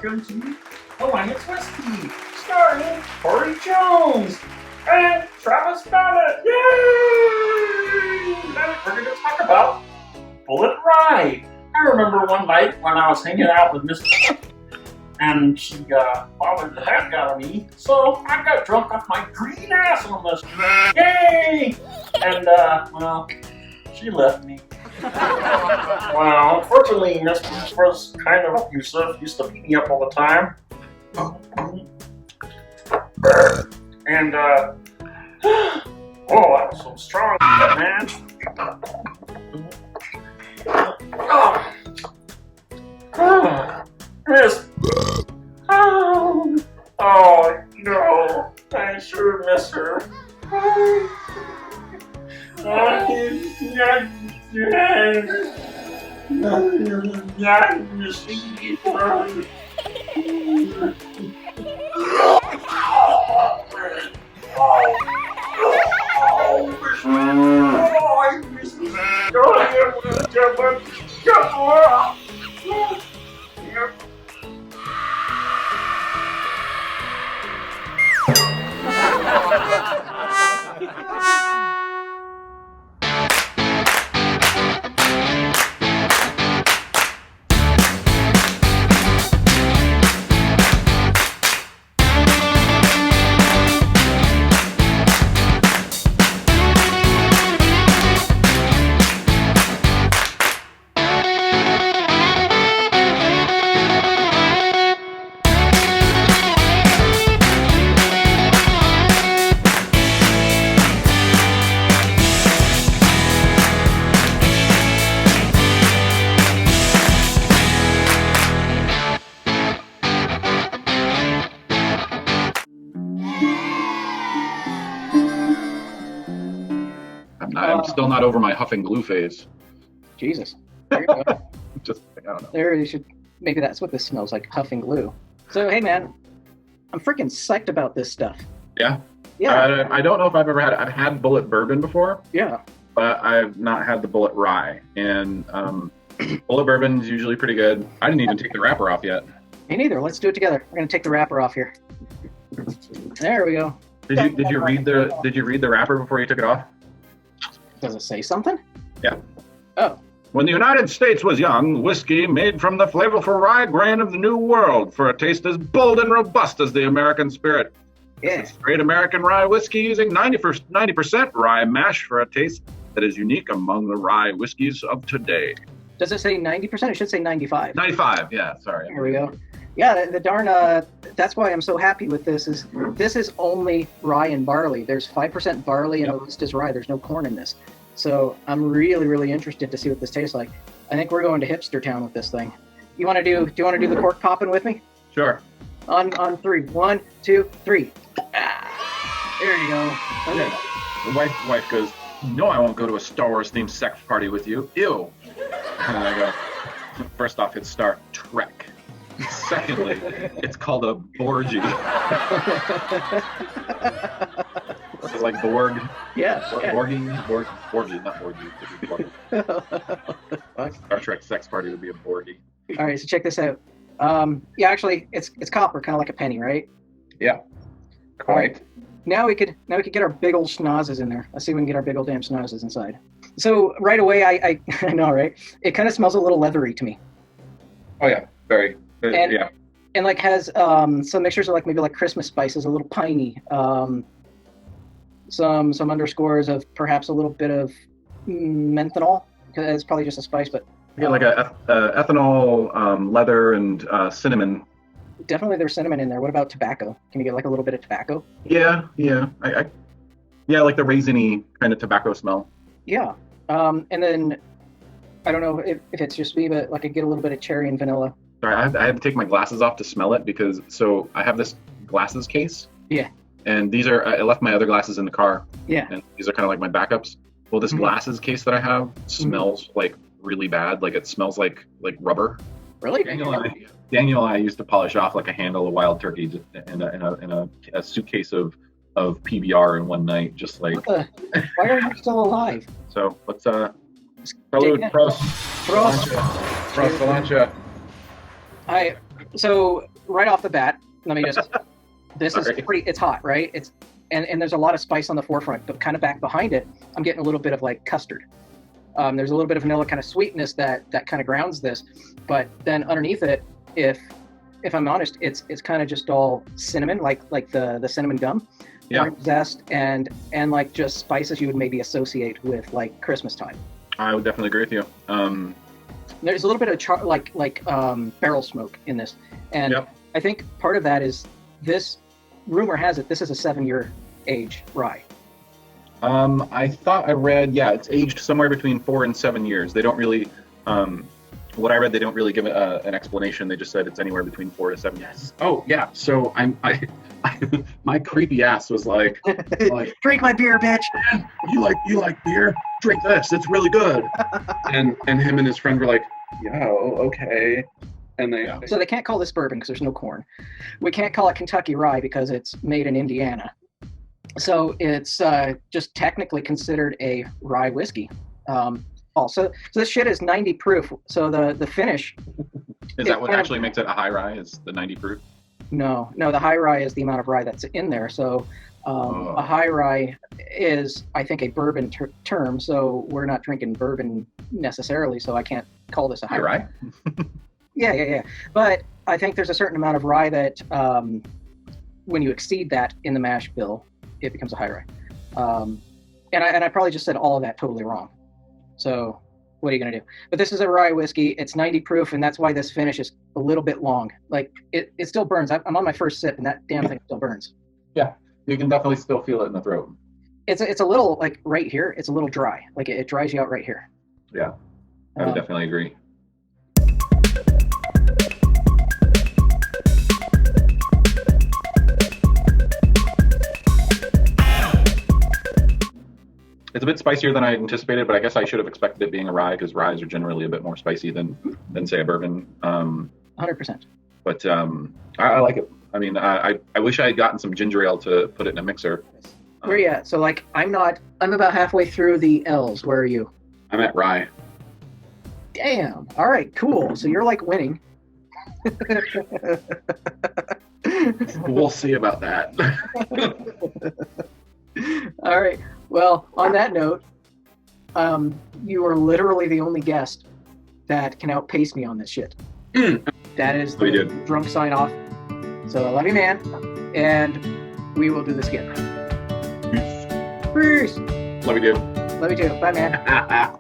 welcome to Alliance Whiskey, starring Corey Jones and Travis Ballett. Yay! Tonight we're going to talk about Bulleit Rye. I remember one night when I was hanging out with Miss and she bothered the heck out of me, so I got drunk off my green ass on this. Yay! And, well, she left me. Well, unfortunately, Miss was kind of abusive, used to beat me up all the time. And, oh, that was so strong, man. Miss. Oh, no. I sure miss her. I'm still not over my huffing glue phase. Jesus. There you go. Just, I don't know. There, you should. Maybe that's what this smells like, huffing glue. So, hey, man, I'm freaking psyched about this stuff. Yeah? Yeah. I don't know if I've ever had it. I've had Bulleit bourbon before. Yeah. But I've not had the Bulleit rye. And Bulleit bourbon is usually pretty good. I didn't even take the wrapper off yet. Me neither. Let's do it together. We're gonna take the wrapper off here. There we go. Did you read the wrapper before you took it off? Does it say something? Yeah. Oh. When the United States was young, whiskey made from the flavorful rye grain of the New World for a taste as bold and robust as the American spirit. Yeah. It's straight American rye whiskey using 90% rye mash for a taste that is unique among the rye whiskeys of today. Does it say 90%? It should say 95. 95, yeah, sorry. There we go. Yeah, the darn, that's why I'm so happy with this is only rye and barley. There's 5% barley and the rest is rye. There's no corn in this. So I'm really, really interested to see what this tastes like. I think we're going to hipster town with this thing. Do you want to do the cork popping with me? Sure. On 3. 1, 2, 3. Ah, there you go. Okay. The wife goes, "No, I won't go to a Star Wars themed sex party with you. Ew." And I go, "First off, it's Star Trek. Secondly, it's called a Borgie." It's like Borg. Yeah. Borgie, not Borgie. Star Trek sex party would be a Borgie. All right, so check this out. Yeah, actually, it's copper, kind of like a penny, right? Yeah. Quite. Now we could get our big old schnozzes in there. Let's see if we can get our big old damn schnozzes inside. So right away, I know, right? It kind of smells a little leathery to me. Oh yeah, very. And, yeah. And like has some mixtures of like maybe like Christmas spices, a little piney. Some underscores of perhaps a little bit of menthanol, because it's probably just a spice, but yeah, like a ethanol, leather, and cinnamon. Definitely there's cinnamon in there. What about tobacco? Can you get like a little bit of tobacco? Yeah. I like the raisiny kind of tobacco smell. Yeah. And then I don't know if it's just me, but like I get a little bit of cherry and vanilla. Sorry, I had to take my glasses off to smell it because I have this glasses case. Yeah. And these are, I left my other glasses in the car. Yeah. And these are kind of like my backups. Well, this glasses case that I have smells like really bad. Like it smells like rubber. Really? Daniel and I used to polish off like a handle of wild turkey in a suitcase of PBR in one night, just like. Why are you still alive? So let's salute, prost, Prost. Salancha. I So right off the bat, let me just. This is Sorry. pretty. It's hot, right? It's and there's a lot of spice on the forefront, but kind of back behind it, I'm getting a little bit of like custard. There's a little bit of vanilla kind of sweetness that kind of grounds this, but then underneath it, if I'm honest, it's kind of just all cinnamon, like the cinnamon gum, Yeah. orange zest, and like just spices you would maybe associate with like Christmas time. I would definitely agree with you. There's a little bit of barrel smoke in this, and Yep. I think part of that is this. Rumor has it this is a 7-year age rye. I thought I read, yeah, it's aged somewhere between 4 and 7 years. They don't really, what I read, they don't really give an explanation. They just said it's anywhere between 4 to 7 years. Oh yeah, so my creepy ass was like, Drink my beer, bitch. you like beer? Drink this. It's really good. and him and his friend were like, yeah, okay. And they So they can't call this bourbon because there's no corn. We can't call it Kentucky Rye because it's made in Indiana. So it's just technically considered a rye whiskey. So this shit is 90 proof. So the finish. Is that what actually makes it a high rye? Is the 90 proof? No, the high rye is the amount of rye that's in there. So a high rye is, I think, a bourbon term. So we're not drinking bourbon necessarily. So I can't call this a high rye. Yeah. But I think there's a certain amount of rye that when you exceed that in the mash bill, it becomes a high rye. And I probably just said all of that totally wrong. So what are you going to do? But this is a rye whiskey. It's 90 proof, and that's why this finish is a little bit long. Like, it still burns. I'm on my first sip, and that damn thing still burns. Yeah, you can definitely still feel it in the throat. It's a little, like, right here, it's a little dry. Like, it dries you out right here. Yeah, I would definitely agree. It's a bit spicier than I anticipated, but I guess I should have expected it being a rye because ryes are generally a bit more spicy than say a bourbon. 100%. But I like it. I mean, I wish I had gotten some ginger ale to put it in a mixer. Where are you at? So, like, I'm about halfway through the L's. Where are you? I'm at rye. Damn. All right, cool. So you're, like, winning. We'll see about that. All right. Well, on that note, you are literally the only guest that can outpace me on this shit. That is the drunk sign off. So I love you, man, and we will do this again. Peace. Love you, dude. Love you too. Bye, man.